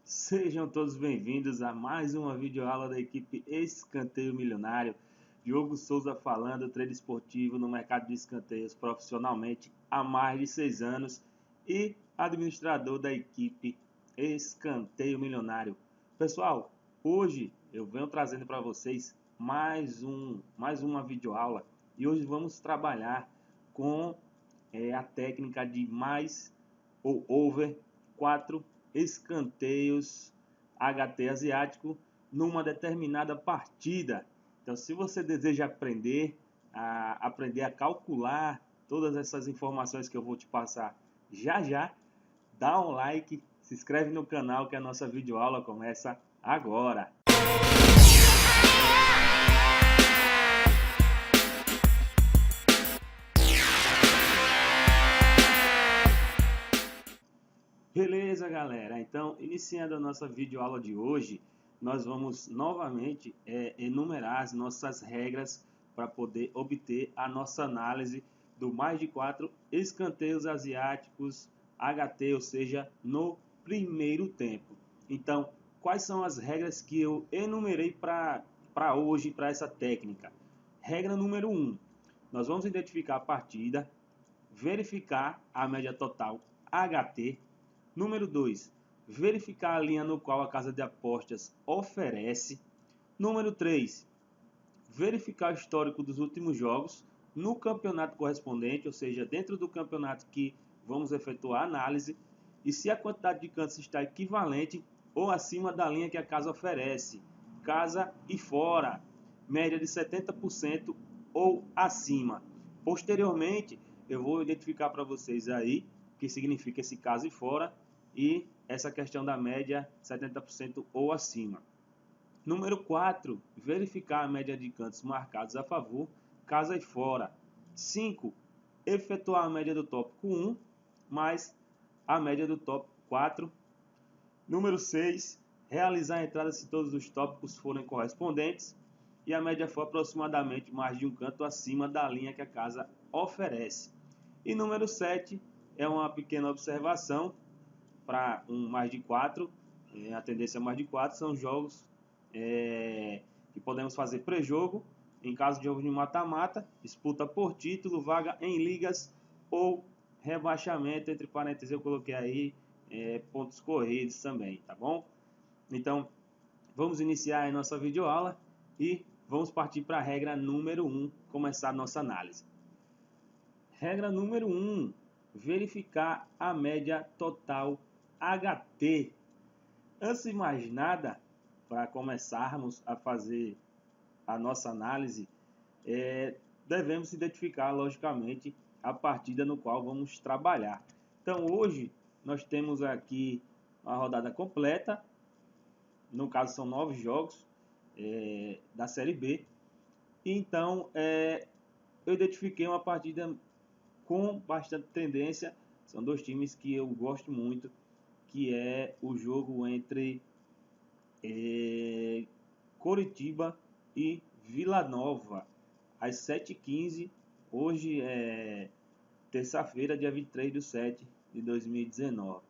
Sejam todos bem-vindos a mais uma videoaula da equipe Escanteio Milionário. Diogo Souza falando, trader esportivo no mercado de escanteios profissionalmente há mais de 6 anos e administrador da equipe Escanteio Milionário. Pessoal, hoje eu venho trazendo para vocês mais uma videoaula e hoje vamos trabalhar com a técnica de mais ou over 4 escanteios HT asiático numa determinada partida. Então, se você deseja aprender a calcular todas essas informações que eu vou te passar já, dá um like, se inscreve no canal que a nossa videoaula começa agora. Beleza, galera? Então, iniciando a nossa videoaula de hoje, nós vamos novamente enumerar as nossas regras para poder obter a nossa análise do mais de 4 escanteios asiáticos HT, ou seja, no primeiro tempo. Então, quais são as regras que eu enumerei para hoje, para essa técnica? Regra número 1, nós vamos identificar a partida, verificar a média total HT. Número 2, verificar a linha no qual a casa de apostas oferece. Número 3, verificar o histórico dos últimos jogos no campeonato correspondente, ou seja, dentro do campeonato que vamos efetuar a análise, e se a quantidade de cantos está equivalente ou acima da linha que a casa oferece, casa e fora, média de 70% ou acima. Posteriormente, eu vou identificar para vocês aí o que significa esse casa e fora e essa questão da média 70% ou acima. Número 4, verificar a média de cantos marcados a favor, casa e fora. 5, efetuar a média do tópico 1 mais a média do tópico 4. Número 6, realizar a entrada se todos os tópicos forem correspondentes e a média for aproximadamente mais de um canto acima da linha que a casa oferece. E número 7, é uma pequena observação para um mais de 4, a tendência é mais de 4, são jogos que podemos fazer pré-jogo, em caso de jogo de mata-mata, disputa por título, vaga em ligas ou rebaixamento, entre parênteses eu coloquei aí pontos corridos também, tá bom? Então, vamos iniciar a nossa videoaula e vamos partir para a regra número 1, começar a nossa análise. Regra número 1, verificar a média total HT. Antes de mais nada, para começarmos a fazer a nossa análise, devemos identificar, logicamente, a partida no qual vamos trabalhar. Então, hoje, nós temos aqui uma rodada completa, no caso são 9 jogos da Série B. Então, eu identifiquei uma partida com bastante tendência, são dois times que eu gosto muito, que é o jogo entre Coritiba e Vila Nova, às 7h15, hoje é terça-feira, dia 23/7/2019.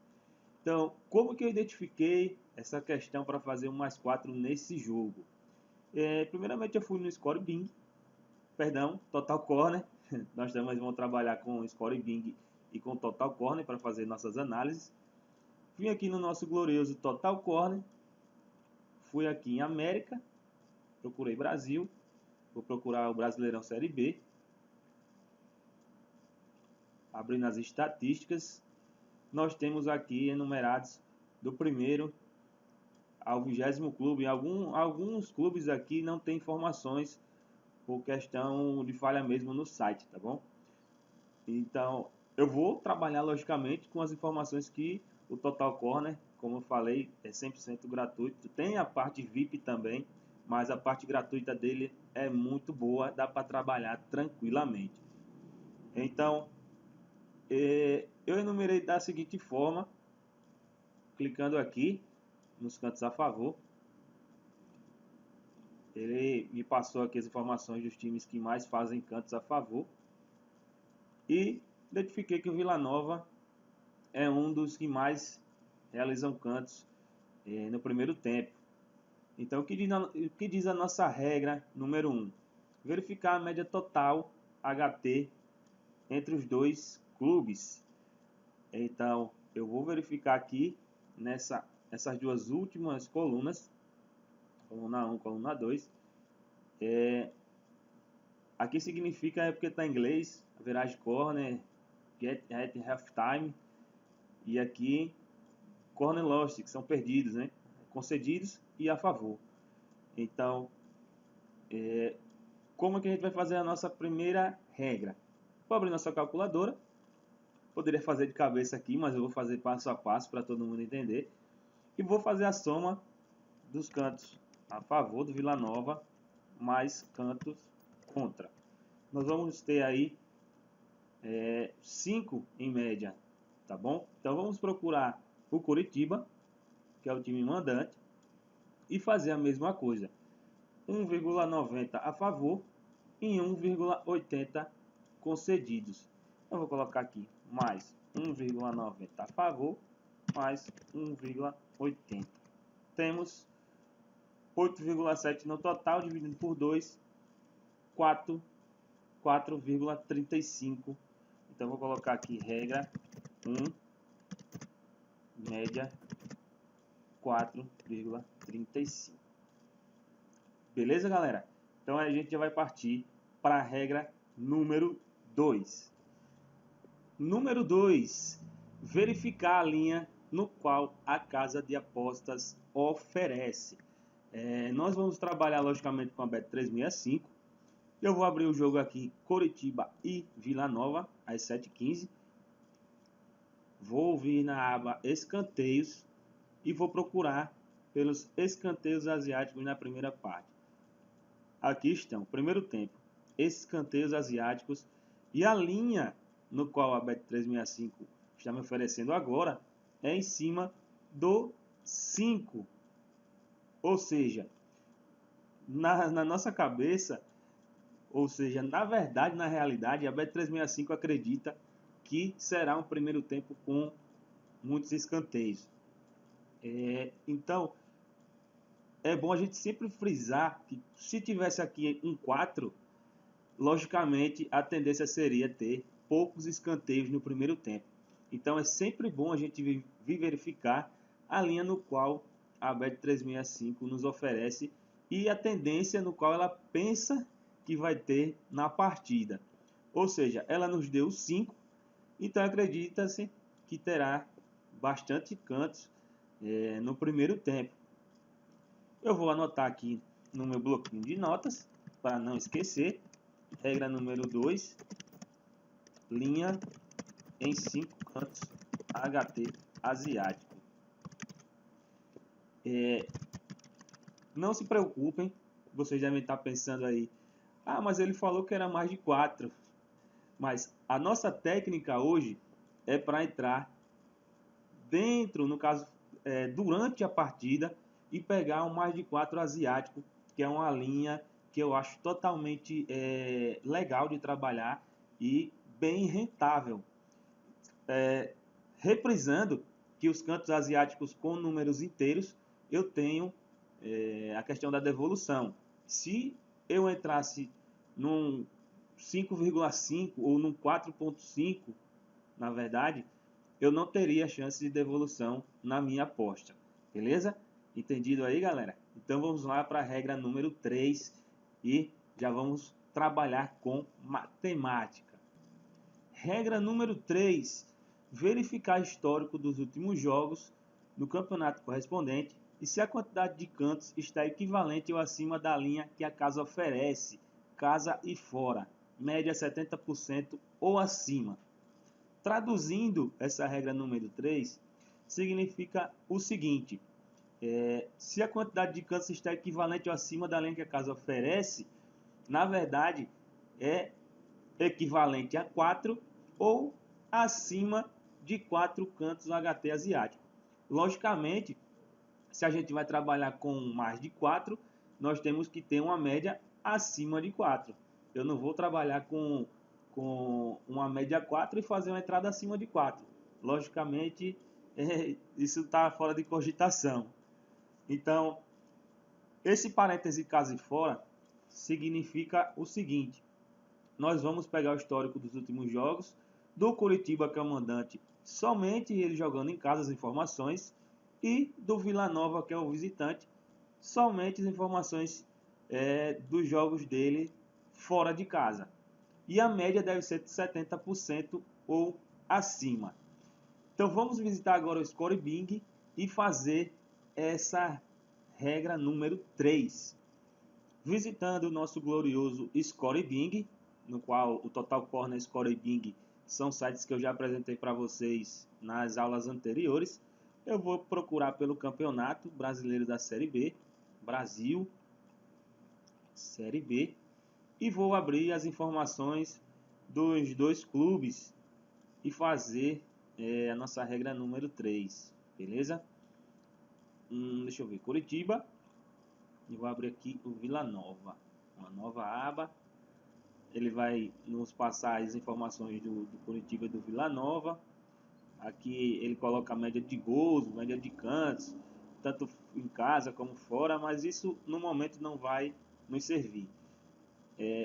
Então, como que eu identifiquei essa questão para fazer um mais 4 nesse jogo? Primeiramente eu fui no Score Bing, Total Corner. Nós também vamos trabalhar com Score Bing e com Total Corner para fazer nossas análises. Vim aqui no nosso glorioso Total Corner, fui aqui em América, procurei Brasil, vou procurar o Brasileirão Série B, abrindo as estatísticas, nós temos aqui enumerados do primeiro ao 20º clube. Alguns clubes aqui não tem informações por questão de falha mesmo no site, tá bom? Então, eu vou trabalhar logicamente com as informações que o Total Corner, como eu falei, é 100% gratuito. Tem a parte VIP também, mas a parte gratuita dele é muito boa, dá para trabalhar tranquilamente. Então, eu enumerei da seguinte forma, clicando aqui nos cantos a favor. Ele me passou aqui as informações dos times que mais fazem cantos a favor. E identifiquei que o Vila Nova é um dos que mais realizam cantos no primeiro tempo. Então, o que diz a nossa regra número 1? Verificar a média total HT entre os dois clubes. Então, eu vou verificar aqui nessas duas últimas colunas, coluna 1, coluna 2. Aqui significa, porque está em inglês, average corner, get at halftime, e aqui corner lost, que são perdidos, né? Concedidos e a favor. Então, como é que a gente vai fazer a nossa primeira regra? Vou abrir nossa calculadora. Poderia fazer de cabeça aqui, mas eu vou fazer passo a passo para todo mundo entender. E vou fazer a soma dos cantos a favor do Vila Nova mais cantos contra. Nós vamos ter aí 5 em média, tá bom? Então vamos procurar o Coritiba, que é o time mandante, e fazer a mesma coisa. 1,90 a favor e 1,80 concedidos. Eu vou colocar aqui mais 1,90 a favor, mais 1,80. Temos 8,7 no total, dividido por 2, 4,35. Então, vou colocar aqui regra 1, média 4,35. Beleza, galera? Então, a gente já vai partir para a regra número 2. Número 2, verificar a linha no qual a casa de apostas oferece. Nós vamos trabalhar logicamente com a Bet365. Eu vou abrir o jogo aqui, Coritiba e Vila Nova, às 7h15. Vou vir na aba escanteios e vou procurar pelos escanteios asiáticos na primeira parte. Aqui estão, primeiro tempo, escanteios asiáticos, e a linha no qual a Bet365 está me oferecendo agora é em cima do 5. Ou seja, na nossa cabeça, ou seja, na verdade, na realidade, a Bet365 acredita que será um primeiro tempo com muitos escanteios. Então, é bom a gente sempre frisar que se tivesse aqui um 4, logicamente a tendência seria ter poucos escanteios no primeiro tempo. Então é sempre bom a gente vir verificar a linha no qual a Bet365 nos oferece e a tendência no qual ela pensa que vai ter na partida. Ou seja, ela nos deu 5, então acredita-se que terá bastante cantos no primeiro tempo. Eu vou anotar aqui no meu bloquinho de notas para não esquecer. Regra número 2, linha em 5 cantos HT asiático. Não se preocupem, vocês devem estar pensando aí, mas ele falou que era mais de 4. Mas a nossa técnica hoje é para entrar dentro, no caso, durante a partida, e pegar um mais de 4 asiático, que é uma linha que eu acho totalmente legal de trabalhar e bem rentável. Reprisando que os cantos asiáticos com números inteiros, eu tenho a questão da devolução. Se eu entrasse num 5,5 ou num 4,5, na verdade, eu não teria chance de devolução na minha aposta. Beleza? Entendido aí, galera? Então vamos lá para a regra número 3 e já vamos trabalhar com matemática. Regra número 3, verificar histórico dos últimos jogos no campeonato correspondente e se a quantidade de cantos está equivalente ou acima da linha que a casa oferece, casa e fora, média 70% ou acima. Traduzindo essa regra número 3, significa o seguinte: se a quantidade de cantos está equivalente ou acima da linha que a casa oferece, na verdade é equivalente a 4 ou acima de 4 cantos HT asiático. Logicamente, se a gente vai trabalhar com mais de 4, nós temos que ter uma média acima de 4. Eu não vou trabalhar com uma média 4 e fazer uma entrada acima de 4. Logicamente, isso está fora de cogitação. Então, esse parêntese caso e fora significa o seguinte: nós vamos pegar o histórico dos últimos jogos do Coritiba, que é o mandante, somente ele jogando em casa as informações, e do Vila Nova, que é o visitante, somente as informações dos jogos dele fora de casa. E a média deve ser de 70% ou acima. Então vamos visitar agora o Score Bing e fazer essa regra número 3. Visitando o nosso glorioso Score Bing, no qual o Total Corner e Score Bing são sites que eu já apresentei para vocês nas aulas anteriores, eu vou procurar pelo Campeonato Brasileiro da Série B, Brasil, Série B, e vou abrir as informações dos dois clubes e fazer a nossa regra número 3, beleza? Deixa eu ver, Coritiba, e vou abrir aqui o Vila Nova, uma nova aba. Ele vai nos passar as informações do Coritiba e do Vila Nova. Aqui ele coloca a média de gols, média de cantos, tanto em casa como fora, mas isso no momento não vai nos servir.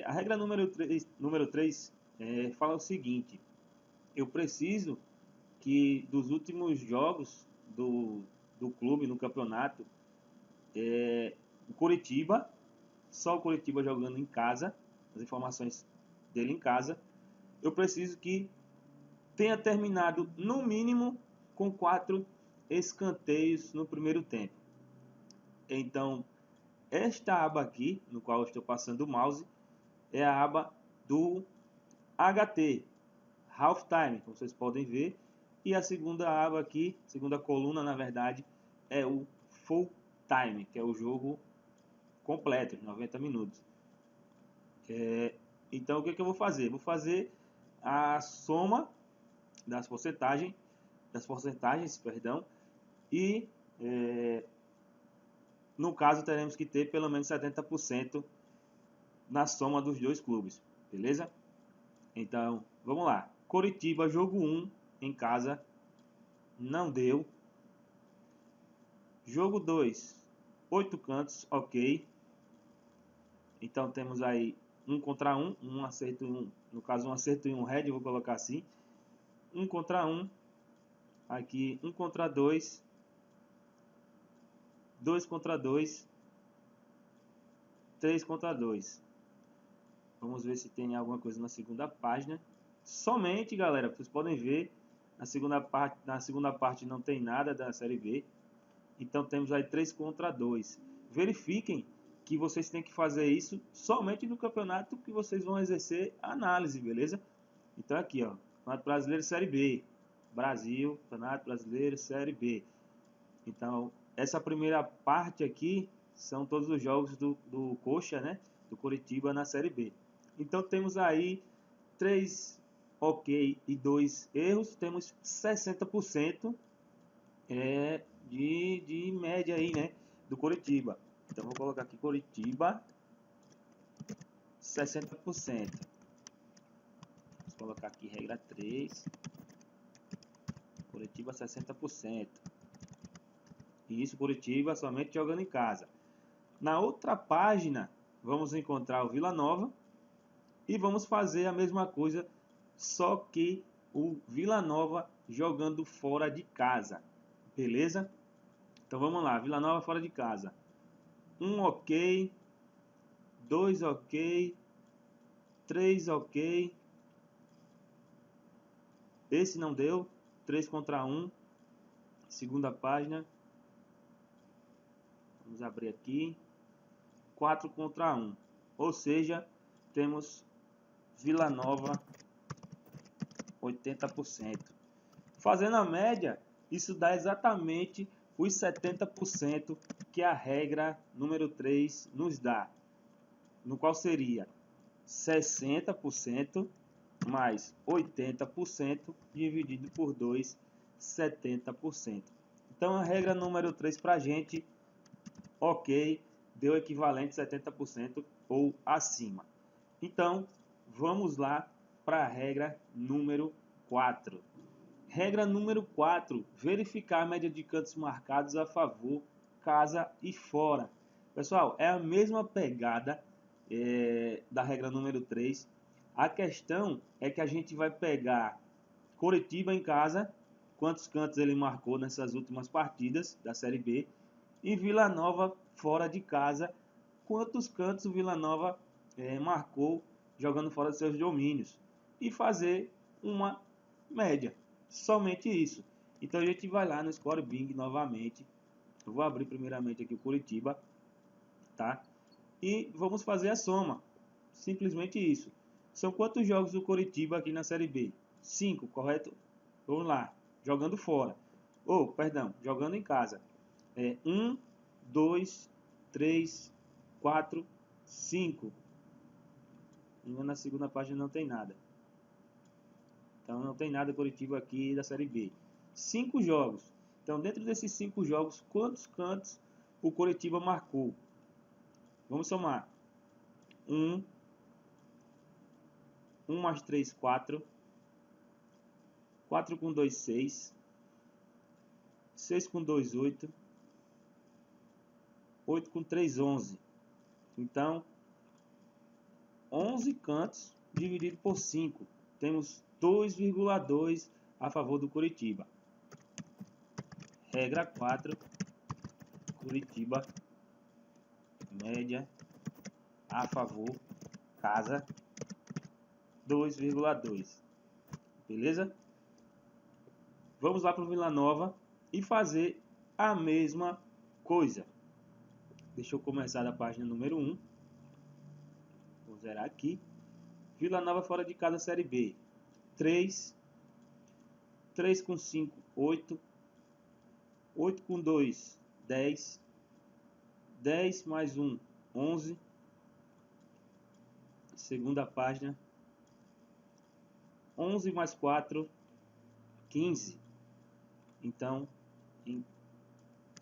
A regra número 3 fala o seguinte: eu preciso que dos últimos jogos do clube no campeonato, o Coritiba, só o Coritiba jogando em casa, as informações dele em casa, eu preciso que tenha terminado no mínimo com 4 escanteios no primeiro tempo. Então, esta aba aqui, no qual eu estou passando o mouse, é a aba do HT, Half Time, como vocês podem ver. E a segunda aba aqui, segunda coluna, na verdade, é o Full Time, que é o jogo completo, 90 minutos. Então, o que eu vou fazer? Vou fazer a soma das porcentagens, e no caso teremos que ter pelo menos 70% na soma dos dois clubes, beleza? Então, vamos lá. Coritiba, jogo 1 em casa, não deu. Jogo 2, 8 cantos, ok. Então temos aí 1 contra 1, um acerto e um, no caso um acerto e um head, eu vou colocar assim. 1 contra 1, aqui 1 contra 2, 2 contra 2, 3 contra 2. Vamos ver se tem alguma coisa na segunda página. Somente, galera, vocês podem ver, na segunda parte não tem nada da Série B. Então temos aí 3 contra 2. Verifiquem que vocês têm que fazer isso somente no campeonato que vocês vão exercer a análise, beleza? Então aqui, ó, Campeonato Brasileiro Série B, Brasil, Campeonato Brasileiro Série B. Então, essa primeira parte aqui são todos os jogos do Coxa, né? Do Coritiba na Série B. Então temos aí 3 ok e 2 erros, temos 60% de média aí, né? Do Coritiba. Então vou colocar aqui Coritiba 60%. Vou colocar aqui regra 3. Coritiba 60%. E isso Coritiba somente jogando em casa. Na outra página vamos encontrar o Vila Nova e vamos fazer a mesma coisa, só que o Vila Nova jogando fora de casa. Beleza? Então vamos lá, Vila Nova fora de casa. 1 ok, 2 ok, 3 ok. Esse não deu, 3 contra 1. Segunda página. Vamos abrir aqui. 4 contra 1. Ou seja, temos Vila Nova 80%. Fazendo a média, isso dá exatamente os 70% que a regra número 3 nos dá. No qual seria 60% mais 80% dividido por 2, 70%. Então a regra número 3 para a gente, ok, deu equivalente 70% ou acima. Então vamos lá para a regra número 4. Regra número 4, verificar a média de cantos marcados a favor casa e fora. Pessoal, é a mesma pegada da regra número 3. A questão é que a gente vai pegar Coritiba em casa, quantos cantos ele marcou nessas últimas partidas da Série B, e Vila Nova fora de casa, quantos cantos o Vila Nova marcou jogando fora de seus domínios, e fazer uma média, somente isso. Então a gente vai lá no Score Bing novamente. Eu vou abrir primeiramente aqui o Coritiba, tá? E vamos fazer a soma, simplesmente isso. São quantos jogos do Coritiba aqui na Série B? 5, correto? Vamos lá, jogando fora. Perdão, jogando em casa. 1, 2, 3, 4, 5. Na segunda página não tem nada. Então não tem nada Coritiba aqui da Série B. 5 jogos. Então dentro desses 5 jogos, quantos cantos o Coritiba marcou? Vamos somar. 1 mais 3, 4. 4 com 2, 6. 6 com 2, 8. 8 com 3, 11. Então, 11 cantos dividido por 5. Temos 2,2 a favor do Coritiba. Regra 4. Coritiba. Média a favor. Casa. 2,2. Beleza? Vamos lá para o Vila Nova e fazer a mesma coisa. Deixa eu começar da página número 1. Vou zerar aqui. Vila Nova fora de casa, Série B. 3. 3 com 5, 8. 8 com 2, 10. 10 mais 1, 11. Segunda página. 11 mais 4, 15. Então, em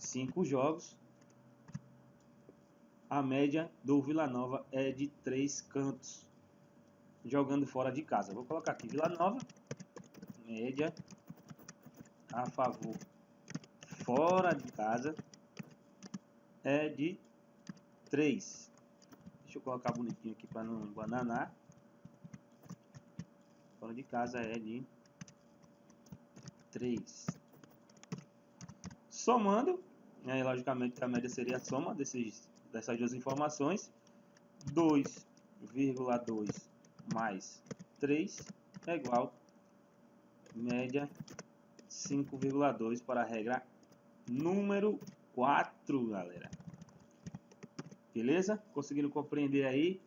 5 jogos, a média do Vila Nova é de 3 cantos, jogando fora de casa. Vou colocar aqui Vila Nova, média a favor fora de casa é de 3. Deixa eu colocar bonitinho aqui para não embananar. Fora de casa é de 3. Somando, logicamente que a média seria a soma dessas duas informações. 2,2 mais 3 é igual média 5,2 para a regra número 4, galera. Beleza? Conseguiram compreender aí?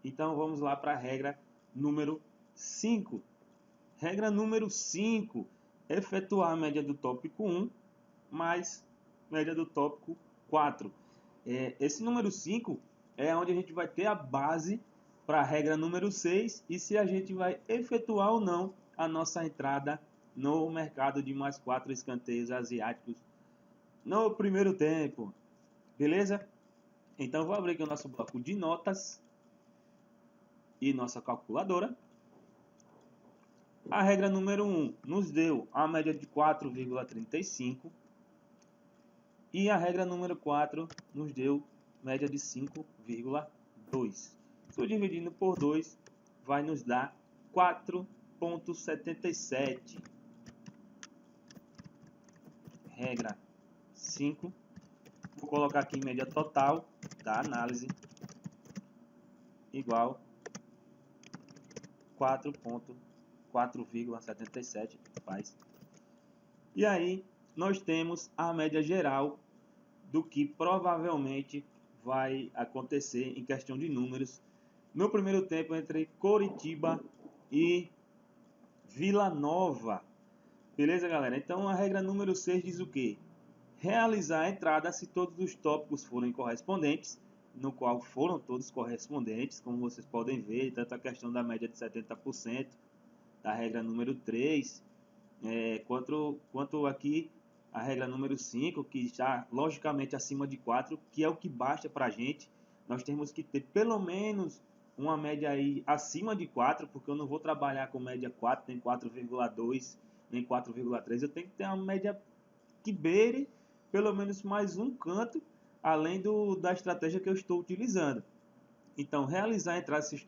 Então vamos lá para a regra número 5. Regra número 5. Efetuar a média do tópico 1 mais média do tópico 4. Esse número 5 é onde a gente vai ter a base para a regra número 6 e se a gente vai efetuar ou não a nossa entrada no mercado de mais 4 escanteios asiáticos no primeiro tempo. Beleza? Então vou abrir aqui o nosso bloco de notas e nossa calculadora. A regra número 1 nos deu a média de 4,35 e a regra número 4 nos deu média de 5,2. Se dividindo por 2, vai nos dar 4,77. Regra 5. Vou colocar aqui média total da análise igual 4,77 faz. E aí nós temos a média geral do que provavelmente vai acontecer em questão de números no primeiro tempo entre Coritiba e Vila Nova. Beleza, galera? Então a regra número 6 diz o quê? Realizar a entrada se todos os tópicos forem correspondentes, no qual foram todos correspondentes, como vocês podem ver, tanto a questão da média de 70%, da regra número 3, quanto aqui a regra número 5, que está logicamente acima de 4, que é o que basta para a gente. Nós temos que ter pelo menos uma média aí acima de 4, porque eu não vou trabalhar com média 4, nem 4,2, nem 4,3. Eu tenho que ter uma média que beire pelo menos mais um canto, além da estratégia que eu estou utilizando. Então, realizar a entrada se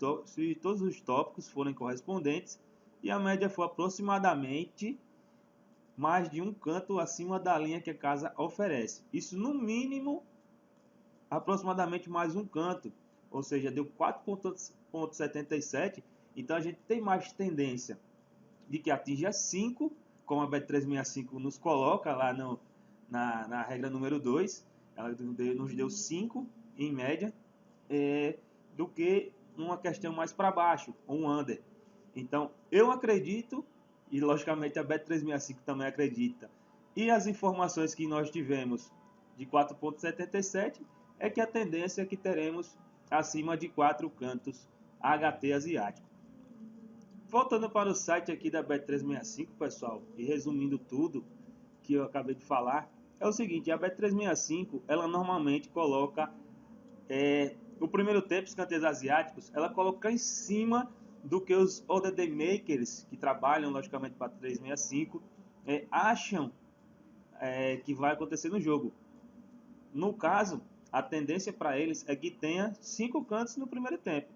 todos os tópicos forem correspondentes e a média for aproximadamente mais de um canto acima da linha que a casa oferece. Isso no mínimo, aproximadamente mais um canto, ou seja, deu 4,77. Então a gente tem mais tendência de que atinja 5, como a Bet365 nos coloca lá na regra número 2, ela nos deu 5 em média, do que uma questão mais para baixo, um under. Então eu acredito, e logicamente a Bet365 também acredita, e as informações que nós tivemos de 4,77 é que a tendência é que teremos acima de 4 cantos HT asiático. Voltando para o site aqui da Bet365, pessoal, e resumindo tudo que eu acabei de falar, é o seguinte: a Bet365 ela normalmente coloca o primeiro tempo, escanteios asiáticos, ela coloca em cima do que os Other Day Makers, que trabalham logicamente para 365, acham que vai acontecer no jogo. No caso, a tendência para eles é que tenha 5 cantos no primeiro tempo.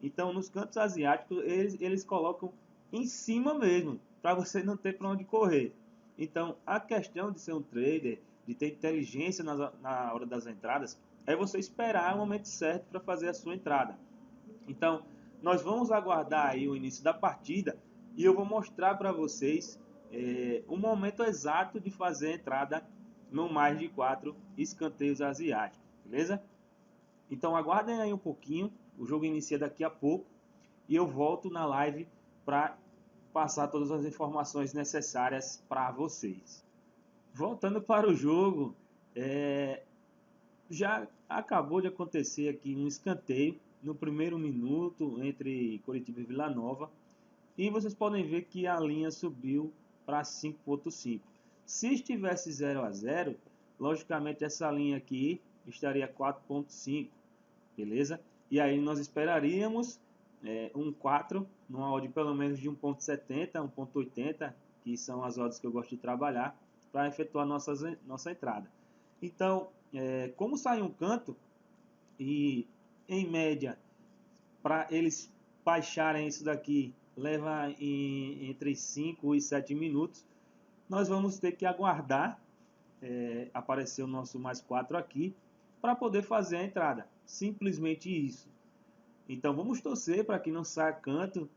Então, nos cantos asiáticos, eles colocam em cima mesmo, para você não ter para onde correr. Então, a questão de ser um trader, de ter inteligência na hora das entradas, é você esperar o momento certo para fazer a sua entrada. Então, nós vamos aguardar aí o início da partida e eu vou mostrar para vocês o momento exato de fazer a entrada no mais de 4 escanteios asiáticos, beleza? Então aguardem aí um pouquinho, o jogo inicia daqui a pouco e eu volto na live para passar todas as informações necessárias para vocês. Voltando para o jogo, já acabou de acontecer aqui um escanteio no primeiro minuto entre Coritiba e Vila Nova e vocês podem ver que a linha subiu para 5,5. Se estivesse 0-0, logicamente essa linha aqui estaria 4,5, beleza? E aí nós esperaríamos um 4, numa odd pelo menos de 1,70, 1,80, que são as odds que eu gosto de trabalhar, para efetuar nossa entrada. Então, como sai um canto, e em média, para eles baixarem isso daqui, leva entre 5 e 7 minutos, nós vamos ter que aguardar aparecer o nosso mais 4 aqui para poder fazer a entrada. Simplesmente isso. Então vamos torcer para que não saia canto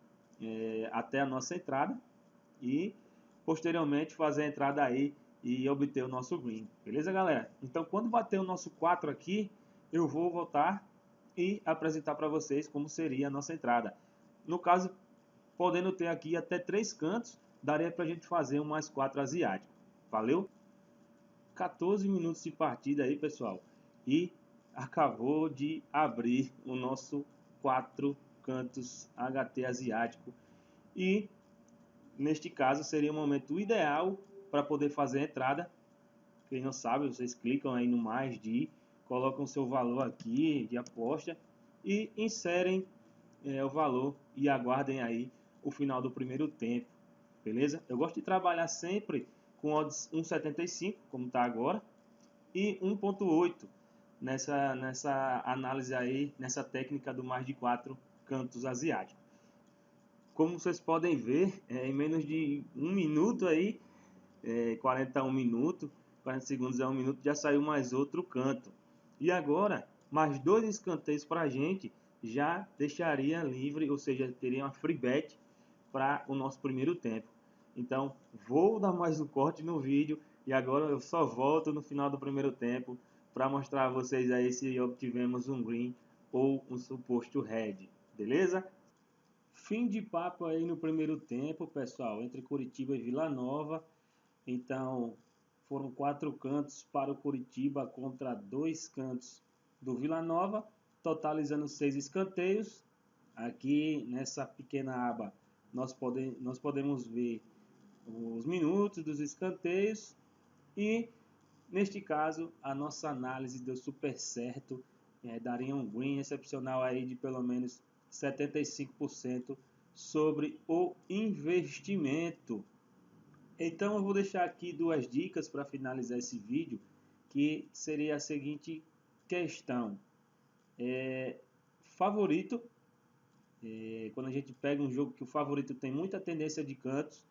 até a nossa entrada e posteriormente fazer a entrada aí e obter o nosso green. Beleza, galera? Então quando bater o nosso 4 aqui, eu vou voltar e apresentar para vocês como seria a nossa entrada. No caso, podendo ter aqui até 3 cantos, daria para a gente fazer um mais 4 asiático. Valeu? 14 minutos de partida aí, pessoal. E acabou de abrir o nosso 4 cantos HT asiático. E neste caso seria o momento ideal para poder fazer a entrada. Quem não sabe, vocês clicam aí no mais de, colocam seu valor aqui de aposta e inserem o valor e aguardem aí o final do primeiro tempo, beleza? Eu gosto de trabalhar sempre com odds 1,75, como está agora, e 1,8 nessa análise aí, nessa técnica do mais de 4 cantos asiáticos. Como vocês podem ver, em menos de um minuto aí, 41 minutos, 40 segundos é um minuto, já saiu mais outro canto. E agora, mais 2 escanteios para a gente, já deixaria livre, ou seja, teria uma free bet para o nosso primeiro tempo. Então, vou dar mais um corte no vídeo e agora eu só volto no final do primeiro tempo para mostrar a vocês aí se obtivemos um green ou um suposto red, beleza? Fim de papo aí no primeiro tempo, pessoal, entre Coritiba e Vila Nova. Então, foram 4 cantos para o Coritiba contra 2 cantos do Vila Nova, totalizando 6 escanteios. Aqui nessa pequena aba nós podemos ver os minutos dos escanteios e neste caso a nossa análise deu super certo, daria um green excepcional aí de pelo menos 75% sobre o investimento. Então eu vou deixar aqui 2 dicas para finalizar esse vídeo. que seria a seguinte questão. Favorito, quando a gente pega um jogo que o favorito tem muita tendência de cantos,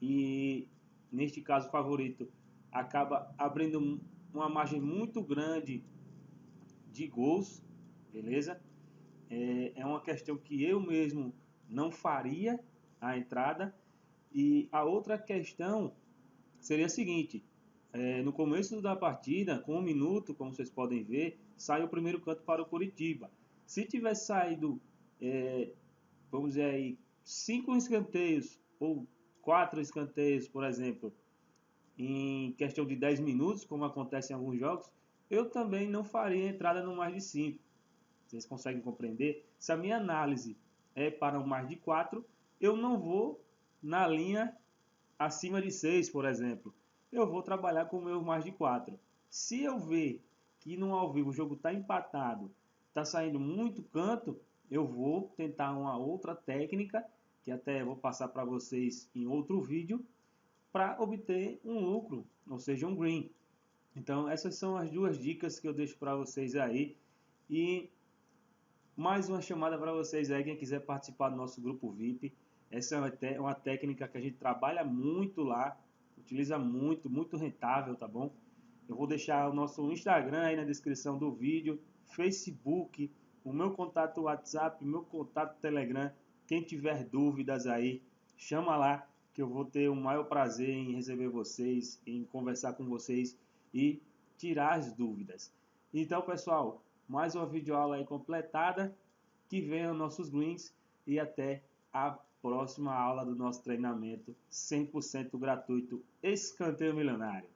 e neste caso o favorito acaba abrindo uma margem muito grande de gols, beleza? É uma questão que eu mesmo não faria a entrada. E a outra questão seria a seguinte: no começo da partida, com 1 minuto, como vocês podem ver, sai o primeiro canto para o Coritiba. Se tivesse saído, vamos dizer aí, 5 escanteios ou 4 escanteios, por exemplo, em questão de 10 minutos, como acontece em alguns jogos, eu também não faria entrada no mais de 5. Vocês conseguem compreender? Se a minha análise é para um mais de 4, eu não vou na linha acima de 6, por exemplo. Eu vou trabalhar com o meu mais de 4. Se eu ver que no ao vivo o jogo está empatado, está saindo muito canto, eu vou tentar uma outra técnica, que até vou passar para vocês em outro vídeo, para obter um lucro, ou seja, um green. Então essas são as duas dicas que eu deixo para vocês aí. E mais uma chamada para vocês aí, quem quiser participar do nosso grupo VIP. Essa é uma técnica que a gente trabalha muito lá, utiliza muito, muito rentável, tá bom? Eu vou deixar o nosso Instagram aí na descrição do vídeo, Facebook, o meu contato WhatsApp, o meu contato Telegram. Quem tiver dúvidas aí, chama lá, que eu vou ter o maior prazer em receber vocês, em conversar com vocês e tirar as dúvidas. Então, pessoal, mais uma videoaula aí completada. Que venham nossos greens e até a próxima aula do nosso treinamento 100% gratuito Escanteio Milionário.